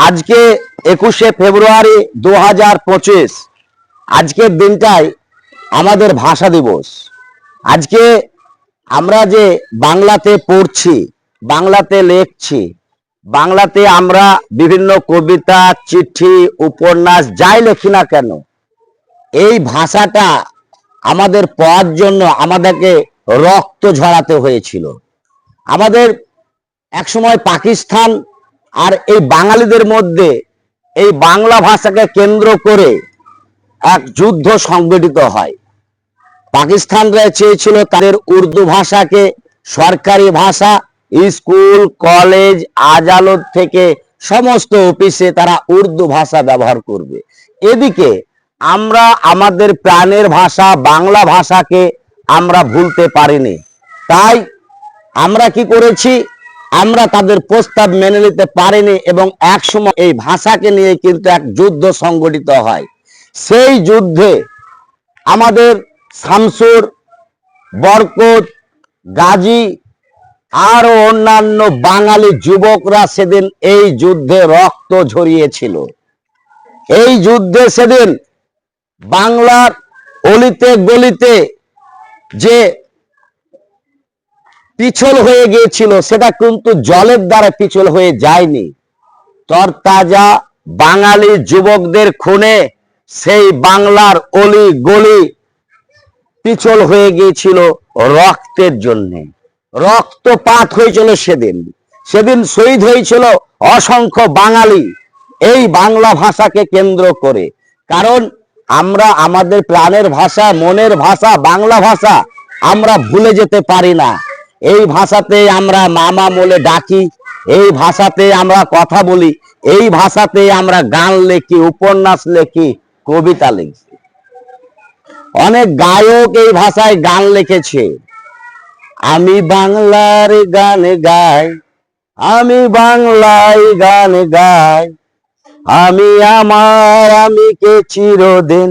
আজকে 21শে ফেব্রুয়ারি 2025 আজকের দিনটাই আমাদের ভাষা দিবস। আজকে আমরা যে বাংলাতে পড়ছি, বাংলাতে লেখছি, বাংলাতে আমরা বিভিন্ন কবিতা, চিঠি, উপন্যাস যাই লেখি না কেন, এই ভাষাটা আমাদের পাওয়ার জন্য আমাদেরকে রক্ত ঝরাতে হয়েছিল। আমাদের একসময় পাকিস্তান আর এই বাঙালিদের মধ্যে এই বাংলা ভাষাকে কেন্দ্র করে এক যুদ্ধ সংগঠিত হয়। পাকিস্তানরা চেয়েছিল তাদের উর্দু ভাষাকে সরকারি ভাষা, স্কুল, কলেজ, আদালত থেকে সমস্ত অফিসে তারা উর্দু ভাষা ব্যবহার করবে। এদিকে আমরা আমাদের প্রাণের ভাষা বাংলা ভাষাকে আমরা ভুলতে পারিনি। তাই আমরা কি করেছি, আমরা তাদের প্রস্তাব মেনে নিতে পারিনি এবং একসময় এই ভাষাকে নিয়ে কিন্তু এক যুদ্ধ সংগঠিত হয়। সেই যুদ্ধে আমাদের শামসুর, বরকত, গাজী আরো অন্যান্য বাঙালি যুবকরা সেদিন এই যুদ্ধে রক্ত ঝরিয়েছিল। এই যুদ্ধে সেদিন বাংলার অলিতে গলিতে যে পিছল হয়ে গিয়েছিল সেটা কিন্তু জলের দ্বারা পিছল হয়ে যায়নি। তরতাজা বাঙালি যুবকদের খুনে সেই বাংলার অলি গলি পিছল হয়ে গিয়েছিল রক্তের জন্য। রক্তপাত হয়েছিল সেদিন। সেদিন শহীদ হয়েছিল অসংখ্য বাঙালি এই বাংলা ভাষাকে কেন্দ্র করে। কারণ আমরা আমাদের প্রাণের ভাষা, মনের ভাষা, বাংলা ভাষা আমরা ভুলে যেতে পারি না। এই ভাষাতে আমরা মামা বলে ডাকি, এই ভাষাতে আমরা কথা বলি, এই ভাষাতে আমরা গান লেখি, উপন্যাস লেখি, কবিতা লিখি। অনেক গায়ক এই ভাষায় গান লিখেছে। আমি বাংলার গান গাই, আমি বাংলায় গান গাই, আমি আমার আমিকে চিরদিন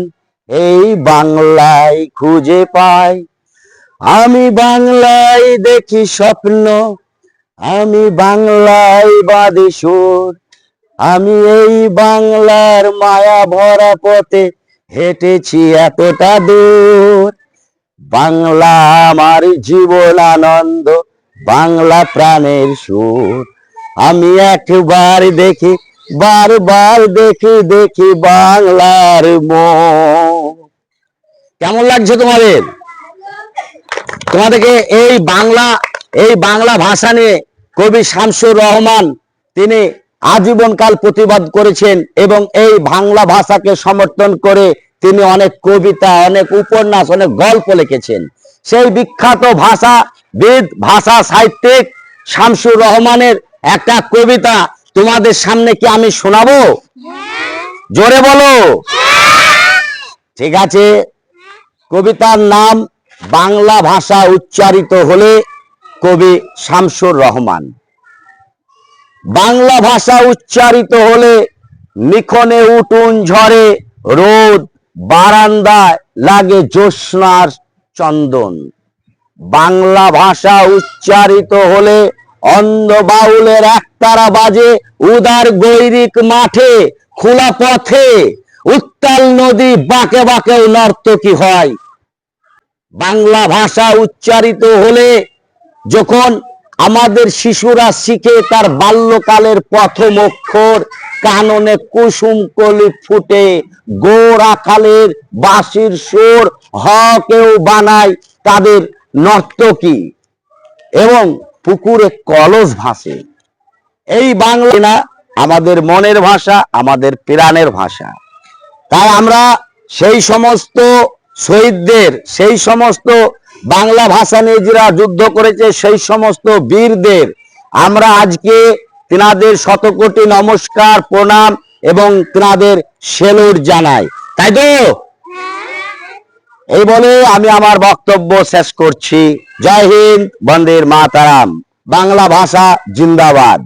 এই বাংলায় খুঁজে পাই। আমি বাংলায় দেখি স্বপ্ন, আমি বাংলায় বাঁধি সুর, আমি এই বাংলার মায়া ভরা পথে হেঁটেছি এতটা দূর। বাংলা আমার জীবন আনন্দ, বাংলা প্রাণের সুর। আমি একবার দেখি, বারবার দেখি, দেখি বাংলার মন। কেমন লাগছে তোমাদের? তোমাদেরকে এই বাংলা ভাষা নিয়ে কবি শামসুর রহমান তিনি আজীবনকাল প্রতিবাদ করেছেন এবং এই বাংলা ভাষাকে সমর্থন করে তিনি অনেক কবিতা, অনেক উপন্যাস, অনেক গল্প লিখেছেন। সেই বিখ্যাত ভাষাবিদ, ভাষা সাহিত্যিক শামসুর রহমানের একটা কবিতা তোমাদের সামনে কি আমি শোনাবো? জোরে বলো। ঠিক আছে। কবিতার নাম বাংলা ভাষা উচ্চারিত হলে, কবি শামসুর রহমান। বাংলা ভাষা উচ্চারিত হলে লিখনে উঠুন ঝরে রোদ, বারান্দায় লাগে জ্যোৎস্নার চন্দন। বাংলা ভাষা উচ্চারিত হলে অন্ধ বাউলের একতারা বাজে উদার গৈরিক মাঠে, খোলা পথে উত্তাল নদী বাঁকে বাঁকেও নর্তকী হয়। বাংলা ভাষা উচ্চারিত হলে যখন আমাদের শিশুরা শিখে তার বাল্যকালের প্রথম অক্ষর, কাননে কুসুম কলি ফুটে, গোর আকালের বাঁশির সুর হকেও বানায় তাদের নর্তকী এবং পুকুরে কলস ভাসে। এই বাংলা আমাদের মনের ভাষা, আমাদের প্রাণের ভাষা। তাই আমরা সেই সমস্ত শহীদদের, সেই সমস্ত বাংলা ভাষা নিয়ে যারা যুদ্ধ করেছে সেই সমস্ত বীরদের আমরা আজকে তিনাদের শতকোটি নমস্কার, প্রণাম এবং তিনাদের সেলুট জানাই। তাই তো? এই বলে আমি আমার বক্তব্য শেষ করছি। জয় হিন্দ, বন্দে মাতরম। বাংলা ভাষা জিন্দাবাদ।